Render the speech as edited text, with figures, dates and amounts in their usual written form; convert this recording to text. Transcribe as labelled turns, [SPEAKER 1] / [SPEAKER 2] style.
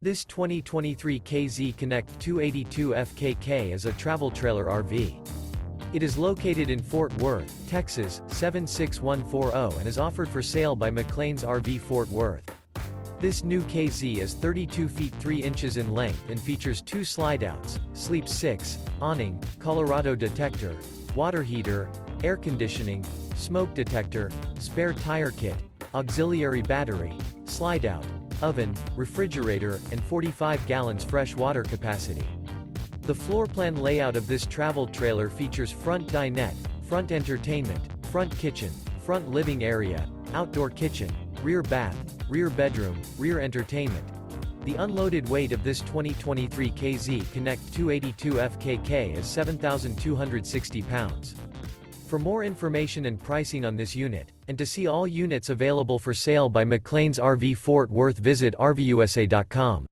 [SPEAKER 1] This 2023 KZ Connect 282 FKK is a travel trailer RV. It is located in Fort Worth, Texas, 76140 and is offered for sale by McClain's RV Fort Worth. This new KZ is 32 feet 3 inches in length and features 2 slideouts, Sleep 6, Awning, Colorado Detector, water heater, air conditioning, smoke detector, spare tire kit, auxiliary battery, slideout, oven, refrigerator, and 45 gallons fresh water capacity. The floor plan layout of this travel trailer features front dinette, front entertainment, front kitchen, front living area, outdoor kitchen, rear bath, rear bedroom, rear entertainment. The unloaded weight of this 2023 KZ Connect 282 FKK is 7,260 pounds. For more information and pricing on this unit, and to see all units available for sale by McClain's RV Fort Worth, visit RVUSA.com.